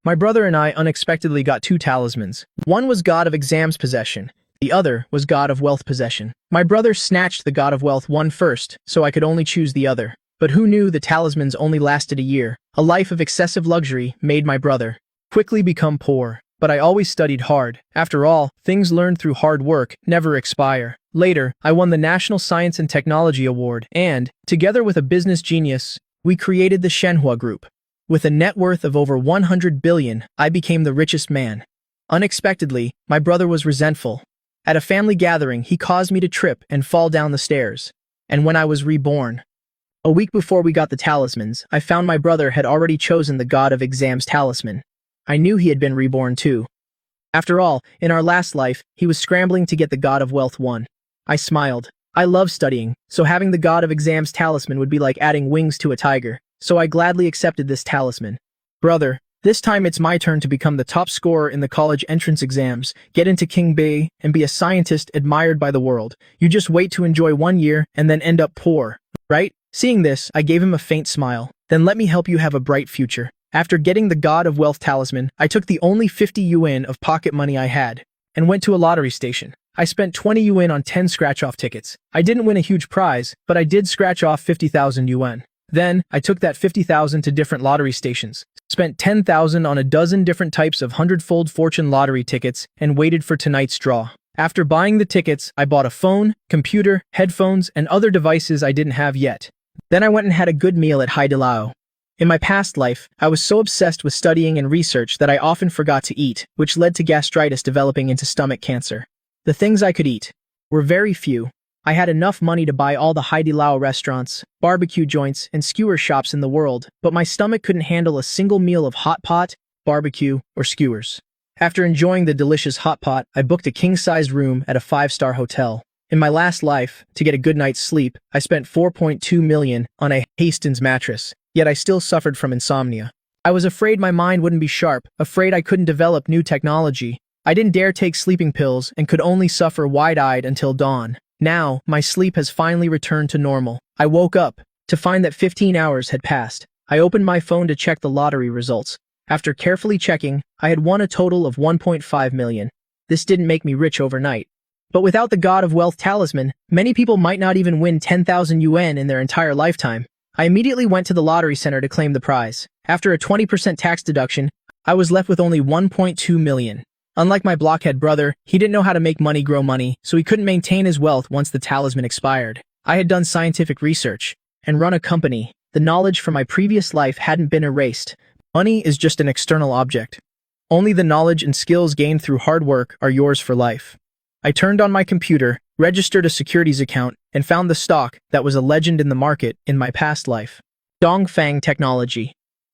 My brother and I unexpectedly got two talismans. One was God of Exams Possession. The other was God of Wealth Possession. My brother snatched the God of Wealth one first, so I could only choose the other. But who knew the talismans only lasted a year? A life of excessive luxury made my brother quickly become poor. But I always studied hard. After all, things learned through hard work never expire. Later, I won the National Science and Technology Award, and, together with a business genius, we created the Shenhua Group. With a net worth of over 100 billion, I became the richest man. Unexpectedly, my brother was resentful. At a family gathering, he caused me to trip and fall down the stairs. And when I was reborn, a week before we got the talismans, I found my brother had already chosen the God of Exams talisman. I knew he had been reborn too. After all, in our last life, he was scrambling to get the God of Wealth one. I smiled. I love studying, so having the God of Exams talisman would be like adding wings to a tiger, so I gladly accepted this talisman. Brother, this time it's my turn to become the top scorer in the college entrance exams, get into King Bay, and be a scientist admired by the world. You just wait to enjoy 1 year and then end up poor, right? Seeing this, I gave him a faint smile. Then let me help you have a bright future. After getting the God of Wealth talisman, I took the only 50 yuan of pocket money I had and went to a lottery station. I spent 20 yuan on 10 scratch-off tickets. I didn't win a huge prize, but I did scratch off 50,000 yuan. Then, I took that 50,000 to different lottery stations, spent 10,000 on a dozen different types of 100-fold fortune lottery tickets, and waited for tonight's draw. After buying the tickets, I bought a phone, computer, headphones, and other devices I didn't have yet. Then I went and had a good meal at Haidilao. In my past life, I was so obsessed with studying and research that I often forgot to eat, which led to gastritis developing into stomach cancer. The things I could eat were very few. I had enough money to buy all the Haidilao restaurants, barbecue joints, and skewer shops in the world, but my stomach couldn't handle a single meal of hot pot, barbecue, or skewers. After enjoying the delicious hot pot, I booked a king-sized room at a 5-star hotel. In my last life, to get a good night's sleep, I spent 4.2 million on a Hastings mattress. Yet I still suffered from insomnia. I was afraid my mind wouldn't be sharp, afraid I couldn't develop new technology. I didn't dare take sleeping pills and could only suffer wide-eyed until dawn. Now, my sleep has finally returned to normal. I woke up to find that 15 hours had passed. I opened my phone to check the lottery results. After carefully checking, I had won a total of 1.5 million. This didn't make me rich overnight. But without the God of Wealth talisman, many people might not even win 10,000 yuan in their entire lifetime. I immediately went to the lottery center to claim the prize. After a 20% tax deduction, I was left with only 1.2 million. Unlike my blockhead brother, he didn't know how to make money grow money, so he couldn't maintain his wealth once the talisman expired. I had done scientific research and run a company. The knowledge from my previous life hadn't been erased. Money is just an external object. Only the knowledge and skills gained through hard work are yours for life. I turned on my computer, registered a securities account, and found the stock that was a legend in the market in my past life. Dongfang Technology.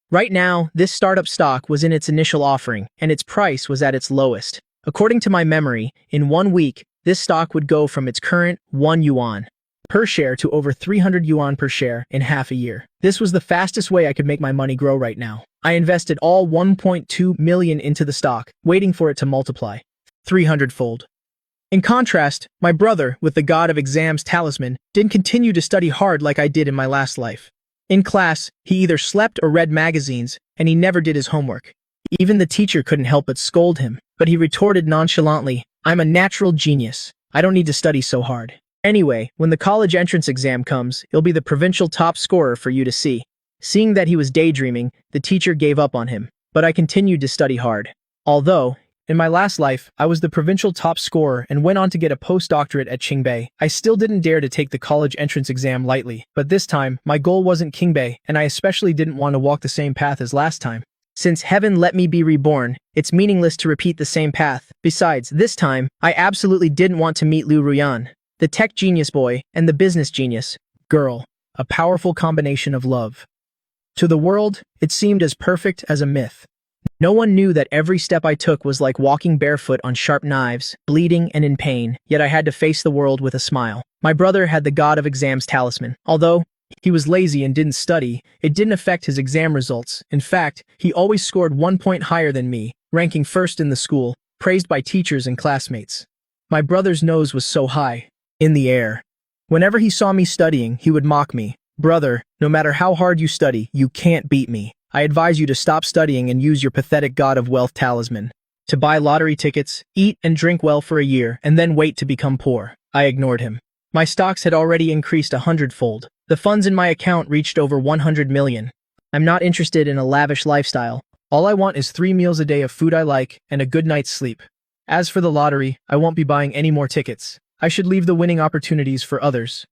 Right now, this startup stock was in its initial offering, and its price was at its lowest. According to my memory, in 1 week, this stock would go from its current 1 yuan per share to over 300 yuan per share in half a year. This was the fastest way I could make my money grow right now. I invested all 1.2 million into the stock, waiting for it to multiply 300-fold. In contrast, my brother, with the God of Exams talisman, didn't continue to study hard like I did in my last life. In class, he either slept or read magazines, and he never did his homework. Even the teacher couldn't help but scold him, but he retorted nonchalantly, "I'm a natural genius. I don't need to study so hard. Anyway, when the college entrance exam comes, it'll be the provincial top scorer for you to see." Seeing that he was daydreaming, the teacher gave up on him, but I continued to study hard. Although, in my last life, I was the provincial top scorer and went on to get a postdoctorate at Qingbei. I still didn't dare to take the college entrance exam lightly, but this time, my goal wasn't Qingbei, and I especially didn't want to walk the same path as last time. Since heaven let me be reborn, it's meaningless to repeat the same path. Besides, this time, I absolutely didn't want to meet Liu Ruyan, the tech genius boy, and the business genius girl. A powerful combination of love. To the world, it seemed as perfect as a myth. No one knew that every step I took was like walking barefoot on sharp knives, bleeding and in pain, yet I had to face the world with a smile. My brother had the God of Exams talisman. Although he was lazy and didn't study, it didn't affect his exam results. In fact, he always scored 1 point higher than me, ranking first in the school, praised by teachers and classmates. My brother's nose was so high, in the air. Whenever he saw me studying, he would mock me. "Brother, no matter how hard you study, you can't beat me." I advise you to stop studying and use your pathetic God of Wealth talisman. To buy lottery tickets, eat and drink well for a year, and then wait to become poor. I ignored him. My stocks had already increased 100-fold. The funds in my account reached over 100 million. I'm not interested in a lavish lifestyle. All I want is 3 meals a day of food I like and a good night's sleep. As for the lottery, I won't be buying any more tickets. I should leave the winning opportunities for others.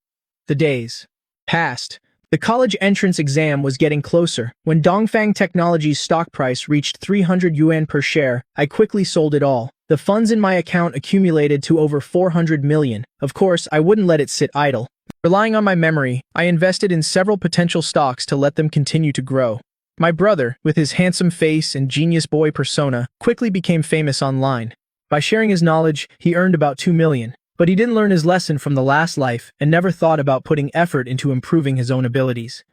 The days passed. The college entrance exam was getting closer. When Dongfang Technology's stock price reached 300 yuan per share, I quickly sold it all. The funds in my account accumulated to over 400 million. Of course, I wouldn't let it sit idle. Relying on my memory, I invested in several potential stocks to let them continue to grow. My brother, with his handsome face and genius boy persona, quickly became famous online. By sharing his knowledge, he earned about 2 million. But he didn't learn his lesson from the last life and never thought about putting effort into improving his own abilities.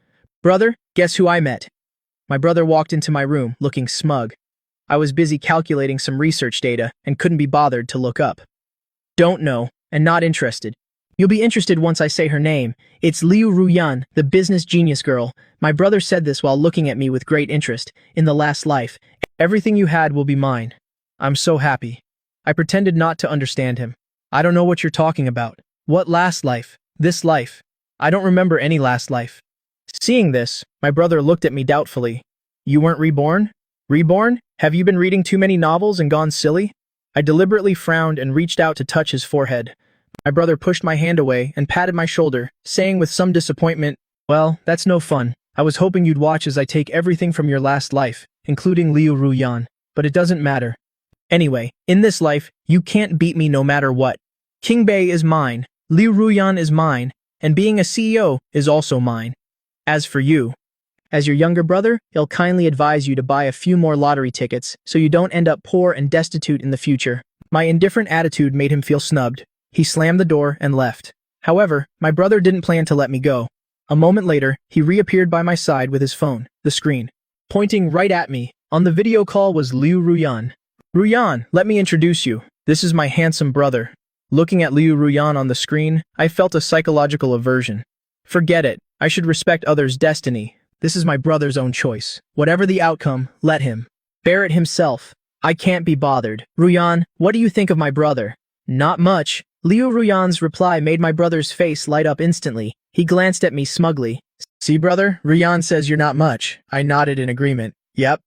Brother, guess who I met? My brother walked into my room, looking smug. I was busy calculating some research data and couldn't be bothered to look up. Don't know, and not interested. You'll be interested once I say her name. It's Liu Ruyan, the business genius girl. My brother said this while looking at me with great interest. In the last life, everything you had will be mine. I'm so happy. I pretended not to understand him. I don't know what you're talking about. What last life? This life. I don't remember any last life. Seeing this, my brother looked at me doubtfully. You weren't reborn? Reborn? Have you been reading too many novels and gone silly? I deliberately frowned and reached out to touch his forehead. My brother pushed my hand away and patted my shoulder, saying with some disappointment, well, that's no fun. I was hoping you'd watch as I take everything from your last life, including Liu Ruyan, but it doesn't matter. Anyway, in this life, you can't beat me no matter what. King Bei is mine, Liu Ruyan is mine, and being a CEO is also mine. As for you, as your younger brother, he'll kindly advise you to buy a few more lottery tickets so you don't end up poor and destitute in the future. My indifferent attitude made him feel snubbed. He slammed the door and left. However, my brother didn't plan to let me go. A moment later, he reappeared by my side with his phone, the screen, pointing right at me. On the video call was Liu Ruyan. Ruyan, let me introduce you. This is my handsome brother. Looking at Liu Ruyan on the screen, I felt a psychological aversion. Forget it. I should respect others' destiny. This is my brother's own choice. Whatever the outcome, let him bear it himself. I can't be bothered. Ruyan, what do you think of my brother? Not much. Liu Ruyan's reply made my brother's face light up instantly. He glanced at me smugly. See, brother? Ruyan says you're not much. I nodded in agreement. Yep.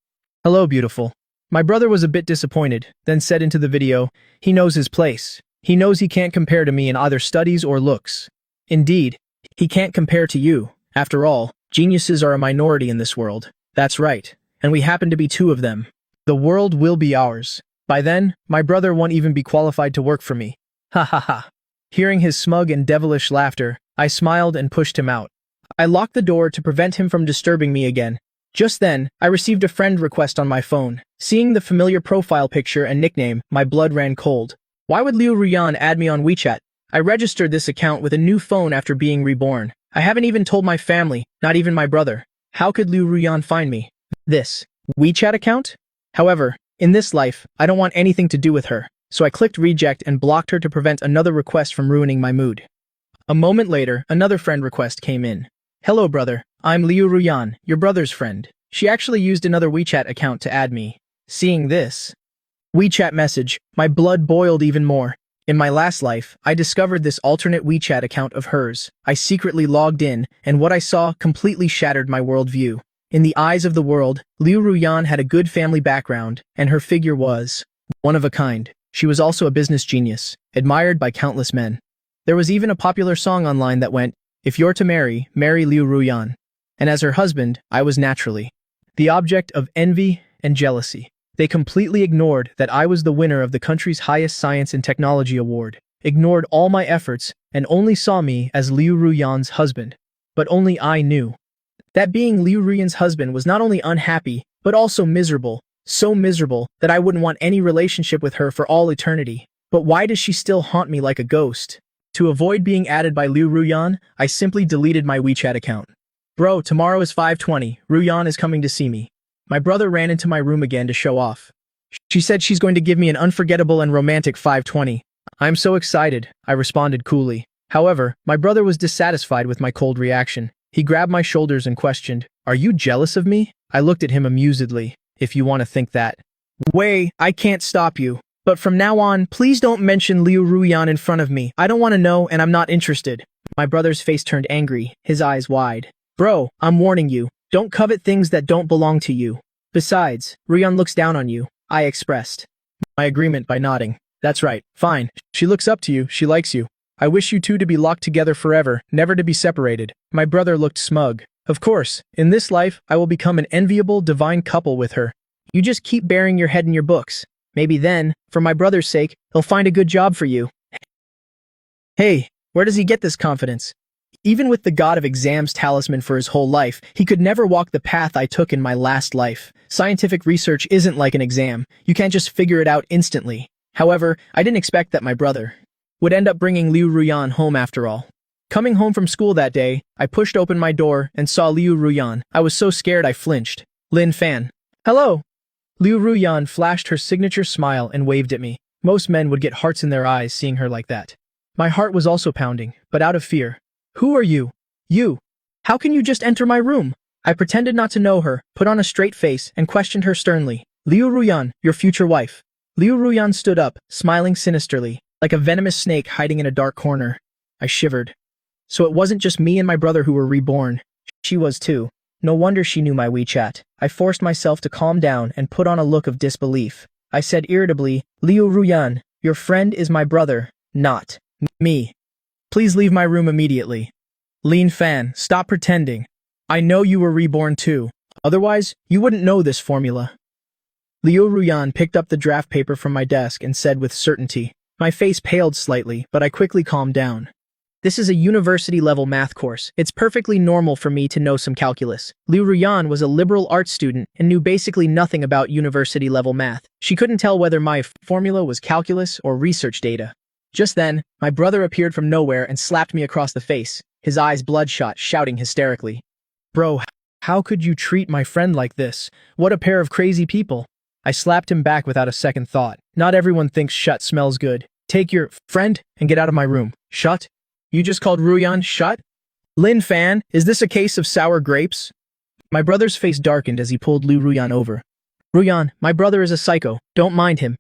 Hello, beautiful. My brother was a bit disappointed, then said into the video, he knows his place. He knows he can't compare to me in either studies or looks. Indeed, he can't compare to you. After all, geniuses are a minority in this world. That's right. And we happen to be 2 of them. The world will be ours. By then, my brother won't even be qualified to work for me. Ha ha ha. Hearing his smug and devilish laughter, I smiled and pushed him out. I locked the door to prevent him from disturbing me again. Just then, I received a friend request on my phone. Seeing the familiar profile picture and nickname, my blood ran cold. Why would Liu Ruyan add me on WeChat? I registered this account with a new phone after being reborn. I haven't even told my family, not even my brother. How could Liu Ruyan find me? This WeChat account? However, in this life, I don't want anything to do with her. So I clicked reject and blocked her to prevent another request from ruining my mood. A moment later, another friend request came in. Hello brother, I'm Liu Ruyan, your brother's friend. She actually used another WeChat account to add me. Seeing this WeChat message, my blood boiled even more. In my last life, I discovered this alternate WeChat account of hers. I secretly logged in, and what I saw completely shattered my worldview. In the eyes of the world, Liu Ruyan had a good family background, and her figure was one of a kind. She was also a business genius, admired by countless men. There was even a popular song online that went, if you're to marry, marry Liu Ruyan. And as her husband, I was naturally the object of envy and jealousy. They completely ignored that I was the winner of the country's highest science and technology award, ignored all my efforts, and only saw me as Liu Ruyan's husband. But only I knew that being Liu Ruyan's husband was not only unhappy, but also miserable. So miserable that I wouldn't want any relationship with her for all eternity. But why does she still haunt me like a ghost? To avoid being added by Liu Ruyan, I simply deleted my WeChat account. Bro, tomorrow is 5:20. Ruyan is coming to see me. My brother ran into my room again to show off. She said she's going to give me an unforgettable and romantic 5:20. I'm so excited, I responded coolly. However, my brother was dissatisfied with my cold reaction. He grabbed my shoulders and questioned, Are you jealous of me? I looked at him amusedly. If you want to think that. Wei, I can't stop you. But from now on, please don't mention Liu Ruyan in front of me. I don't want to know and I'm not interested. My brother's face turned angry, his eyes wide. Bro, I'm warning you. Don't covet things that don't belong to you. Besides, Ruyan looks down on you. I expressed my agreement by nodding. That's right. Fine. She looks up to you. She likes you. I wish you two to be locked together forever, never to be separated. My brother looked smug. Of course, in this life, I will become an enviable, divine couple with her. You just keep burying your head in your books. Maybe then, for my brother's sake, he'll find a good job for you. Hey, where does he get this confidence? Even with the god of exams talisman for his whole life, he could never walk the path I took in my last life. Scientific research isn't like an exam. You can't just figure it out instantly. However, I didn't expect that my brother would end up bringing Liu Ruyan home after all. Coming home from school that day, I pushed open my door and saw Liu Ruyan. I was so scared I flinched. Lin Fan. Hello. Liu Ruyan flashed her signature smile and waved at me. Most men would get hearts in their eyes seeing her like that. My heart was also pounding, but out of fear. Who are you? You. How can you just enter my room? I pretended not to know her, put on a straight face, and questioned her sternly. Liu Ruyan, your future wife. Liu Ruyan stood up, smiling sinisterly, like a venomous snake hiding in a dark corner. I shivered. So it wasn't just me and my brother who were reborn. She was too. No wonder she knew my WeChat. I forced myself to calm down and put on a look of disbelief. I said irritably, Liu Ruyan, your friend is my brother, not me. Please leave my room immediately. Lin Fan, stop pretending. I know you were reborn too. Otherwise, you wouldn't know this formula. Liu Ruyan picked up the draft paper from my desk and said with certainty. My face paled slightly, but I quickly calmed down. This is a university-level math course. It's perfectly normal for me to know some calculus. Liu Ruyan was a liberal arts student and knew basically nothing about university-level math. She couldn't tell whether my formula was calculus or research data. Just then, my brother appeared from nowhere and slapped me across the face, his eyes bloodshot, shouting hysterically. Bro, how could you treat my friend like this? What a pair of crazy people. I slapped him back without a second thought. Not everyone thinks shut smells good. Take your friend and get out of my room. Shut? You just called Ruyan shut? Lin Fan, is this a case of sour grapes? My brother's face darkened as he pulled Liu Ruyan over. Ruyan, my brother is a psycho. Don't mind him.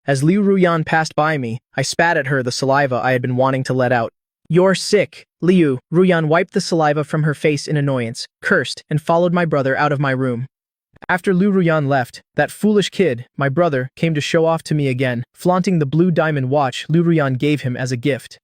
As Liu Ruyan passed by me, I spat at her the saliva I had been wanting to let out. You're sick. Liu. Ruyan wiped the saliva from her face in annoyance, cursed, and followed my brother out of my room. After Liu Ruyan left, that foolish kid, my brother, came to show off to me again, flaunting the blue diamond watch Liu Ruyan gave him as a gift.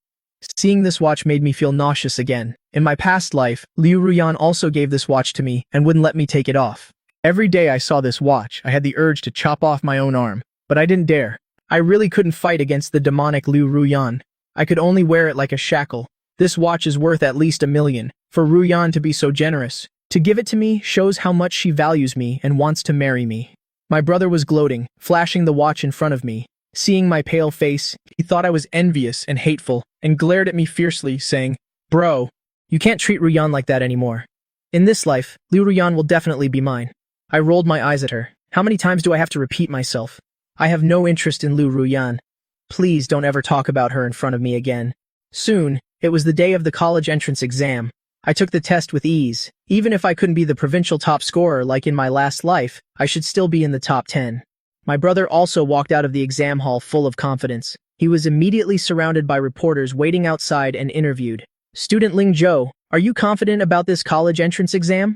Seeing this watch made me feel nauseous again. In my past life, Liu Ruyan also gave this watch to me and wouldn't let me take it off. Every day I saw this watch, I had the urge to chop off my own arm, but I didn't dare. I really couldn't fight against the demonic Liu Ruyan. I could only wear it like a shackle. This watch is worth at least $1 million. For Ruyan to be so generous, to give it to me shows how much she values me and wants to marry me. My brother was gloating, flashing the watch in front of me. Seeing my pale face, he thought I was envious and hateful, and glared at me fiercely, saying, Bro, you can't treat Ruyan like that anymore. In this life, Liu Ruyan will definitely be mine. I rolled my eyes at her. How many times do I have to repeat myself? I have no interest in Liu Ruyan. Please don't ever talk about her in front of me again. Soon, it was the day of the college entrance exam. I took the test with ease. Even if I couldn't be the provincial top scorer like in my last life, I should still be in the top 10. My brother also walked out of the exam hall full of confidence. He was immediately surrounded by reporters waiting outside and interviewed. Student Ling Zhou, are you confident about this college entrance exam?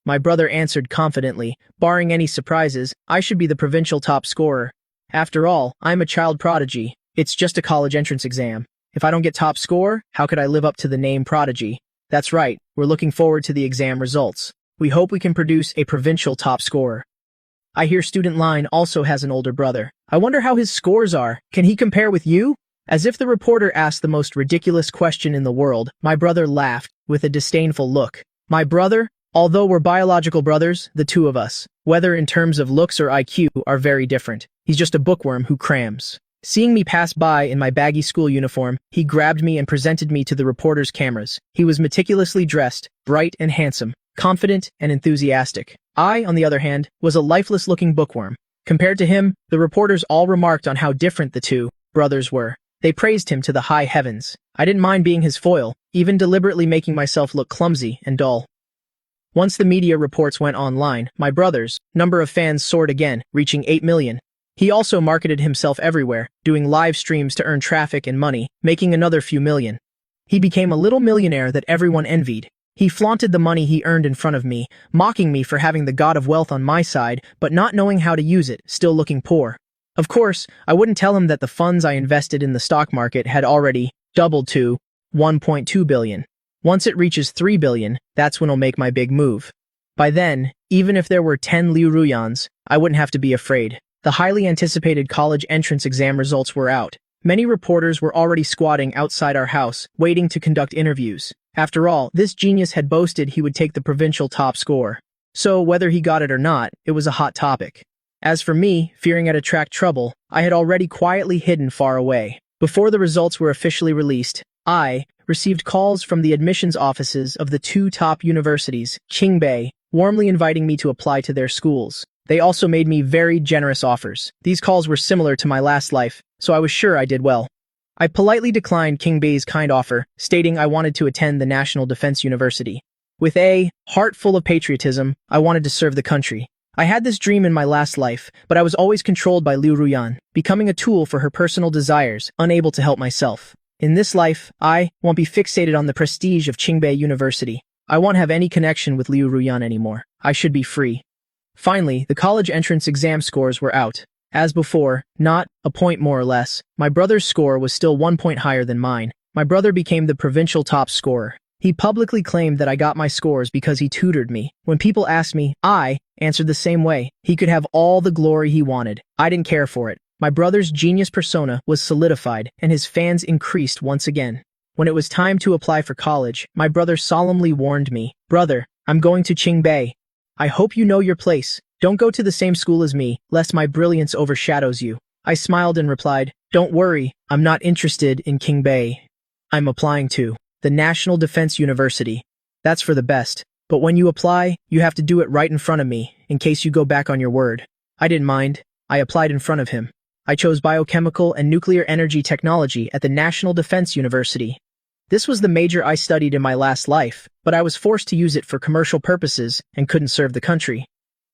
My brother answered confidently. Barring any surprises, I should be the provincial top scorer. After all, I'm a child prodigy. It's just a college entrance exam. If I don't get top score, how could I live up to the name prodigy? That's right, we're looking forward to the exam results. We hope we can produce a provincial top scorer. I hear Student Line also has an older brother. I wonder how his scores are. Can he compare with you? As if the reporter asked the most ridiculous question in the world, my brother laughed, with a disdainful look. My brother? Although we're biological brothers, the two of us, whether in terms of looks or IQ, are very different. He's just a bookworm who crams. Seeing me pass by in my baggy school uniform, he grabbed me and presented me to the reporter's cameras. He was meticulously dressed, bright and handsome, confident and enthusiastic. I, on the other hand, was a lifeless-looking bookworm. Compared to him, the reporters all remarked on how different the two brothers were. They praised him to the high heavens. I didn't mind being his foil, even deliberately making myself look clumsy and dull. Once the media reports went online, my brother's number of fans soared again, reaching 8 million. He also marketed himself everywhere, doing live streams to earn traffic and money, making another few million. He became a little millionaire that everyone envied. He flaunted the money he earned in front of me, mocking me for having the god of wealth on my side, but not knowing how to use it, still looking poor. Of course, I wouldn't tell him that the funds I invested in the stock market had already doubled to 1.2 billion. Once it reaches 3 billion, that's when I'll make my big move. By then, even if there were 10 Liu Ruyans, I wouldn't have to be afraid. The highly anticipated college entrance exam results were out. Many reporters were already squatting outside our house, waiting to conduct interviews. After all, this genius had boasted he would take the provincial top score. So, whether he got it or not, it was a hot topic. As for me, fearing I'd attract trouble, I had already quietly hidden far away. Before the results were officially released, I received calls from the admissions offices of the two top universities, Qingbei, warmly inviting me to apply to their schools. They also made me very generous offers. These calls were similar to my last life, so I was sure I did well. I politely declined Qingbei's kind offer, stating I wanted to attend the National Defense University. With a heart full of patriotism, I wanted to serve the country. I had this dream in my last life, but I was always controlled by Liu Ruyan, becoming a tool for her personal desires, unable to help myself. In this life, I won't be fixated on the prestige of Qingbei University. I won't have any connection with Liu Ruyan anymore. I should be free. Finally, the college entrance exam scores were out. As before, not a point more or less, my brother's score was still 1 point higher than mine. My brother became the provincial top scorer. He publicly claimed that I got my scores because he tutored me. When people asked me, I answered the same way. He could have all the glory he wanted. I didn't care for it. My brother's genius persona was solidified, and his fans increased once again. When it was time to apply for college, my brother solemnly warned me, "Brother, I'm going to Qingbei. I hope you know your place. Don't go to the same school as me, lest my brilliance overshadows you." I smiled and replied, "Don't worry, I'm not interested in Qingbei. I'm applying to the National Defense University. That's for the best. But when you apply, you have to do it right in front of me, in case you go back on your word." I didn't mind. I applied in front of him. I chose biochemical and nuclear energy technology at the National Defense University. This was the major I studied in my last life, but I was forced to use it for commercial purposes and couldn't serve the country.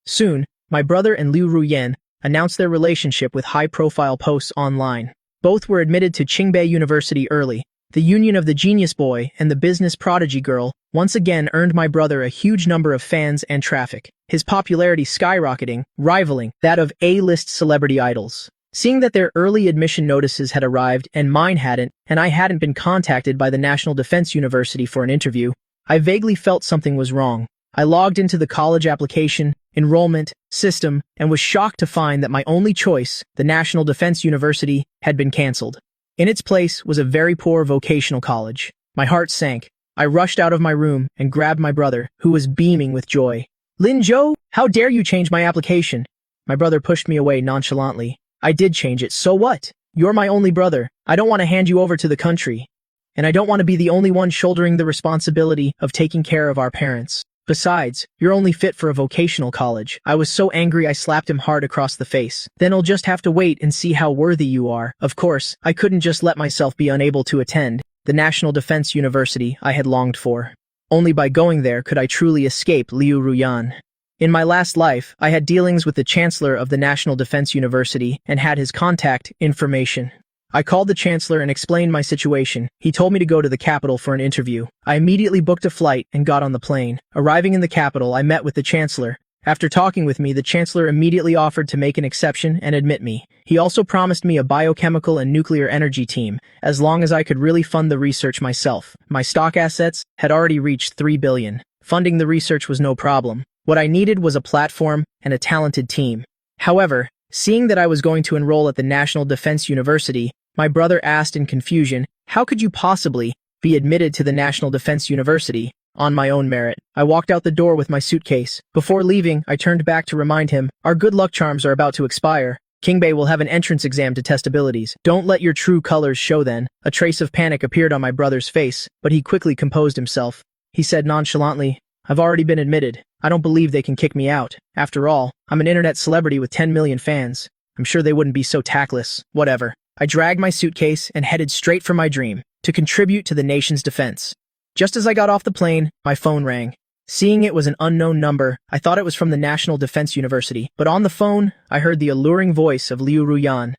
Soon, my brother and Liu Ruyan announced their relationship with high-profile posts online. Both were admitted to Qingbei University early. The union of the genius boy and the business prodigy girl once again earned my brother a huge number of fans and traffic, his popularity skyrocketing, rivaling that of A-list celebrity idols. Seeing that their early admission notices had arrived and mine hadn't, and I hadn't been contacted by the National Defense University for an interview, I vaguely felt something was wrong. I logged into the college application, enrollment, system, and was shocked to find that my only choice, the National Defense University, had been canceled. In its place was a very poor vocational college. My heart sank. I rushed out of my room and grabbed my brother, who was beaming with joy. "Lin Zhou, how dare you change my application?" My brother pushed me away nonchalantly. "I did change it, so what? You're my only brother. I don't want to hand you over to the country. And I don't want to be the only one shouldering the responsibility of taking care of our parents. Besides, you're only fit for a vocational college." I was so angry I slapped him hard across the face. "Then I'll just have to wait and see how worthy you are." Of course, I couldn't just let myself be unable to attend the National Defense University I had longed for. Only by going there could I truly escape Liu Ruyan. In my last life, I had dealings with the Chancellor of the National Defense University and had his contact information. I called the Chancellor and explained my situation. He told me to go to the capital for an interview. I immediately booked a flight and got on the plane. Arriving in the capital, I met with the Chancellor. After talking with me, the Chancellor immediately offered to make an exception and admit me. He also promised me a biochemical and nuclear energy team, as long as I could really fund the research myself. My stock assets had already reached 3 billion. Funding the research was no problem. What I needed was a platform and a talented team. However, seeing that I was going to enroll at the National Defense University, my brother asked in confusion, "How could you possibly be admitted to the National Defense University on my own merit?" I walked out the door with my suitcase. Before leaving, I turned back to remind him, "Our good luck charms are about to expire. Qingbei will have an entrance exam to test abilities. Don't let your true colors show then." A trace of panic appeared on my brother's face, but he quickly composed himself. He said nonchalantly, "I've already been admitted. I don't believe they can kick me out. After all, I'm an internet celebrity with 10 million fans. I'm sure they wouldn't be so tactless. Whatever." I dragged my suitcase and headed straight for my dream, to contribute to the nation's defense. Just as I got off the plane, my phone rang. Seeing it was an unknown number, I thought it was from the National Defense University, but on the phone, I heard the alluring voice of Liu Ruyan.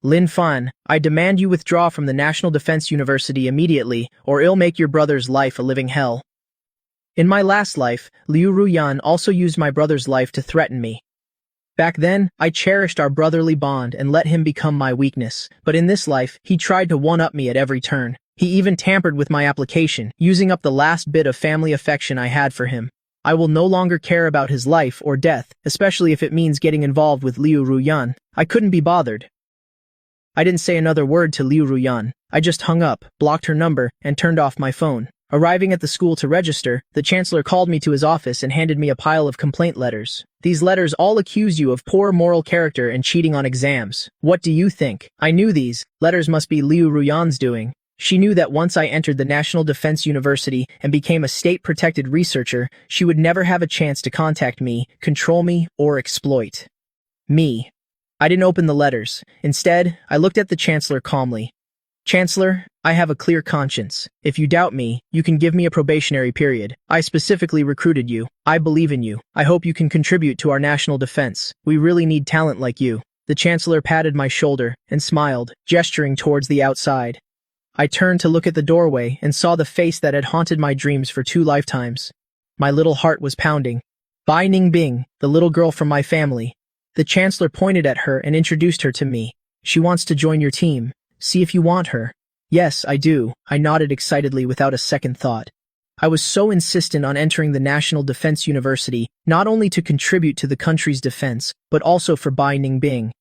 Lin Fan, I demand you withdraw from the National Defense University immediately, or it'll make your brother's life a living hell. In my last life, Liu Ruyan also used my brother's life to threaten me. Back then, I cherished our brotherly bond and let him become my weakness, but in this life, he tried to one-up me at every turn. He even tampered with my application, using up the last bit of family affection I had for him. I will no longer care about his life or death, especially if it means getting involved with Liu Ruyan. I couldn't be bothered. I didn't say another word to Liu Ruyan. I just hung up, blocked her number, and turned off my phone. Arriving at the school to register, the chancellor called me to his office and handed me a pile of complaint letters. These letters all accuse you of poor moral character and cheating on exams. What do you think? I knew these letters must be Liu Ruyan's doing. She knew that once I entered the National Defense University and became a state-protected researcher, she would never have a chance to contact me, control me, or exploit me. I didn't open the letters. Instead, I looked at the chancellor calmly. Chancellor, I have a clear conscience. If you doubt me, you can give me a probationary period. I specifically recruited you. I believe in you. I hope you can contribute to our national defense. We really need talent like you. The chancellor patted my shoulder and smiled, gesturing towards the outside. I turned to look at the doorway and saw the face that had haunted my dreams for 2 lifetimes. My little heart was pounding. Bai Ningbing, the little girl from my family. The chancellor pointed at her and introduced her to me. She wants to join your team. See if you want her. Yes, I do. I nodded excitedly without a second thought. I was so insistent on entering the National Defense University, not only to contribute to the country's defense, but also for Bai Ningbing.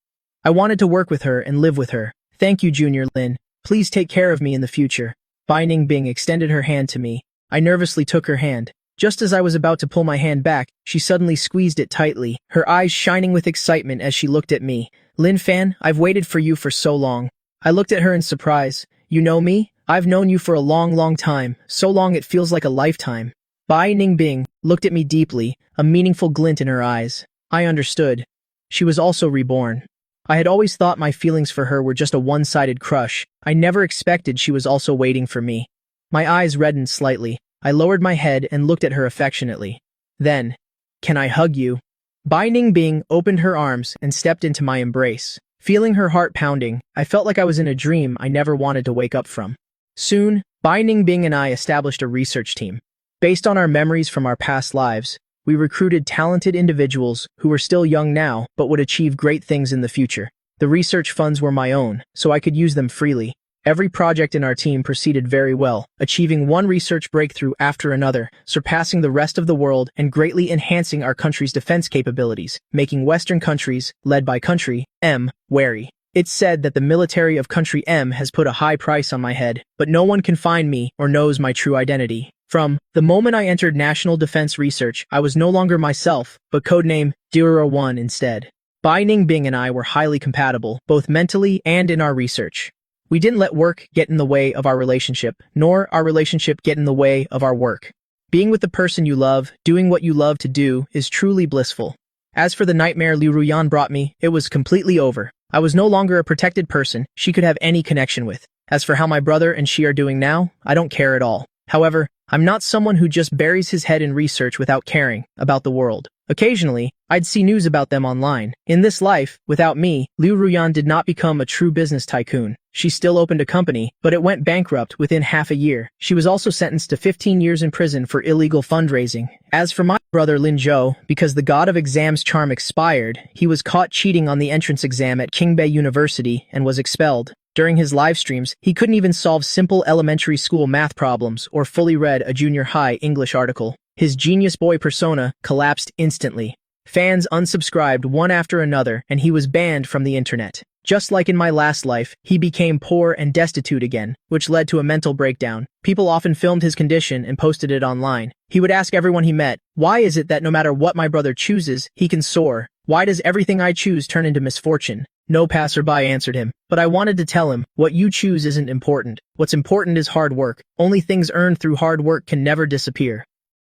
I wanted to work with her and live with her. Thank you, Junior Lin. Please take care of me in the future. Bai Ningbing extended her hand to me. I nervously took her hand. Just as I was about to pull my hand back, she suddenly squeezed it tightly, her eyes shining with excitement as she looked at me. Lin Fan, I've waited for you for so long. I looked at her in surprise. You know me? I've known you for a long time, so long it feels like a lifetime. Bai Ningbing looked at me deeply, a meaningful glint in her eyes. I understood. She was also reborn. I had always thought my feelings for her were just a one-sided crush. I never expected she was also waiting for me. My eyes reddened slightly. I lowered my head and looked at her affectionately. Then, can I hug you? Bai Ningbing opened her arms and stepped into my embrace. Feeling her heart pounding, I felt like I was in a dream I never wanted to wake up from. Soon, Bai Ningbing and I established a research team. Based on our memories from our past lives, we recruited talented individuals who were still young now but would achieve great things in the future. The research funds were my own, so I could use them freely. Every project in our team proceeded very well, achieving one research breakthrough after another, surpassing the rest of the world and greatly enhancing our country's defense capabilities, making Western countries, led by Country M, wary. It's said that the military of Country M has put a high price on my head, but no one can find me or knows my true identity. From the moment I entered National Defense Research, I was no longer myself, but codename Duro1 instead. Bai Ningbing and I were highly compatible, both mentally and in our research. We didn't let work get in the way of our relationship, nor our relationship get in the way of our work. Being with the person you love, doing what you love to do, is truly blissful. As for the nightmare Liu Ruyan brought me, it was completely over. I was no longer a protected person she could have any connection with. As for how my brother and she are doing now, I don't care at all. However, I'm not someone who just buries his head in research without caring about the world. Occasionally, I'd see news about them online. In this life, without me, Liu Ruyan did not become a true business tycoon. She still opened a company, but it went bankrupt within half a year. She was also sentenced to 15 years in prison for illegal fundraising. As for my brother Lin Zhou, because the god of exams charm expired, he was caught cheating on the entrance exam at Qingbei University and was expelled. During his live streams, he couldn't even solve simple elementary school math problems or fully read a junior high English article. His genius boy persona collapsed instantly. Fans unsubscribed one after another, and he was banned from the internet. Just like in my last life, he became poor and destitute again, which led to a mental breakdown. People often filmed his condition and posted it online. He would ask everyone he met, "Why is it that no matter what my brother chooses, he can soar? Why does everything I choose turn into misfortune?" No passerby answered him, but I wanted to tell him, what you choose isn't important. What's important is hard work. Only things earned through hard work can never disappear.